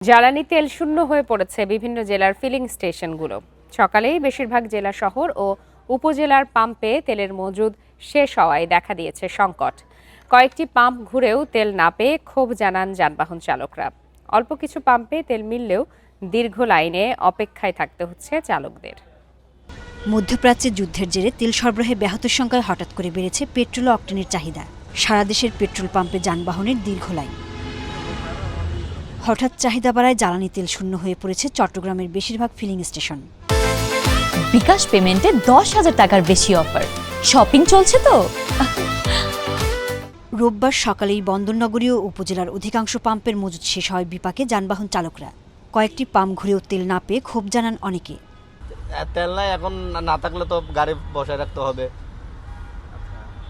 জ্বালানি তেল শূন্য হয়ে পড়েছে বিভিন্ন জেলার ফিলিং স্টেশনগুলো। সকালেই বেশিরভাগ জেলা শহর ও উপজেলার পাম্পে তেলের মজুদ শেষ হওয়ায় দেখা দিয়েছে সংকট। কয়েকটি পাম্প ঘুরেও তেল না পেয়ে ক্ষোভ জানান যানবাহন চালকরা। অল্প কিছু পাম্পে তেল মিললেও দীর্ঘ লাইনে অপেক্ষায় থাকতে হচ্ছে চালকদের। মধ্যপ্রাচ্যে যুদ্ধের জেরে তেল সরবরাহে ব্যাহত সংখ্যায় হঠাৎ করে বেড়েছে পেট্রোল ও অক্টেনের চাহিদা। সারা দেশের পেট্রোল পাম্পে যানবাহনের দীর্ঘ লাইন। হঠাৎ চাহিদা বাড়ায় জ্বালানি তেল শূন্য হয়ে পড়েছে চট্টগ্রামের বেশিরভাগ ফিলিং স্টেশন। বিকাশ পেমেন্টে 10,000 টাকার বেশি অফার। শপিং চলছে তো। রোববার সকালেই বন্দরনগরী ও উপজেলার অধিকাংশ পাম্পের মজুদ শেষ হয় বিপাকে যানবাহন চালকরা। কয়েকটি পাম্প ঘুরেও তেল না পেয়ে ক্ষোভ জানান অনেকে। তেল নাই, এখন না থাকলে তো গাড়ি বসায় রাখতে হবে,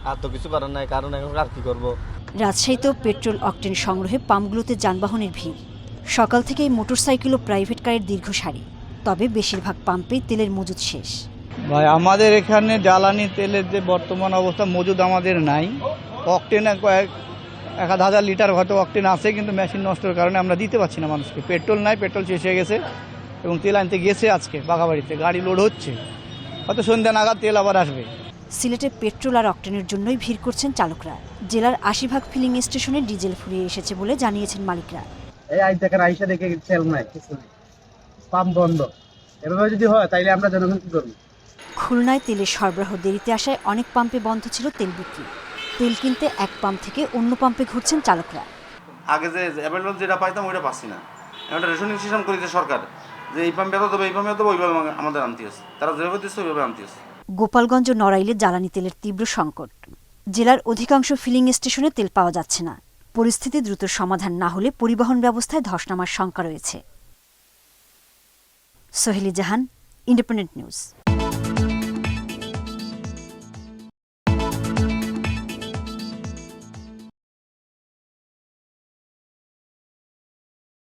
আর তো কিছু করার নাই, কারণ এখন আর কি করবো। রাজশাহীতেও পেট্রোল অক্টেন সংগ্রহে পাম্পগুলোতে যানবাহনের ভিড়। সকাল থেকেই মোটরসাইকেল ও প্রাইভেট কারের দীর্ঘ সারি। তবে বেশিরভাগ পাম্পেই তেলের মজুদ শেষ। ভাই, আমাদের এখানে জ্বালানি তেলের যে বর্তমান অবস্থা মজুদ আমাদের নাই। অক্টেনে কয়েক 1,000 লিটার হয়তো অক্টেন আছে, কিন্তু মেশিন নষ্টের কারণে আমরা দিতে পারছি না মানুষকে। পেট্রোল নাই, পেট্রোল শেষ হয়ে গেছে এবং তেল আনতে গেছে আজকে বাঘাবাড়িতে, গাড়ি লোড হচ্ছে, হয়তো সন্ধ্যা নাগাদ তেল আবার আসবে। সিলেটে পেট্রোল আর অক্টেনের জন্যই ভিড় করছেন চালকরা। জেলার 80 ফিলিং স্টেশনে ডিজেল ফুরিয়ে এসেছে বলে জানিয়েছেন মালিকরা। এই আজ দেখেন আইসা দেখে তেল নাই, কিছু নেই, পাম্প বন্ধ। এভাবে যদি হয় তাইলে আমরা জনগণ কি করবো? খুলনায় তেলের সরবরাহ দেরিতে আসায় অনেক পাম্পে বন্ধ ছিল তেল বিক্রি। তেল কিনতে এক পাম্প থেকে অন্য পাম্পে ঘুরছেন চালকরা। আগে যে অ্যাভেলেবল যেটা পাইতাম ওইটা পাচ্ছি না। একটা রেশনিং সিস্টেম করেছে সরকার, যে এই পাম্পে এত দেবে, এই পাম্পে এত দেবে, ওইভাবে আমাদের আনতে আছে। তারা যেভাবে দিচ্ছে ওইভাবে আনতে আছে। গোপালগঞ্জ ও নড়াইলে জ্বালানি তেলের তীব্র সংকট। জেলার অধিকাংশ ফিলিং স্টেশনে তেল পাওয়া যাচ্ছে না। পরিস্থিতি দ্রুত সমাধান না হলে পরিবহন ব্যবস্থায় ধস নামার শঙ্কা রয়েছে। সোহেলি জাহান, ইন্ডিপেন্ডেন্ট নিউজ।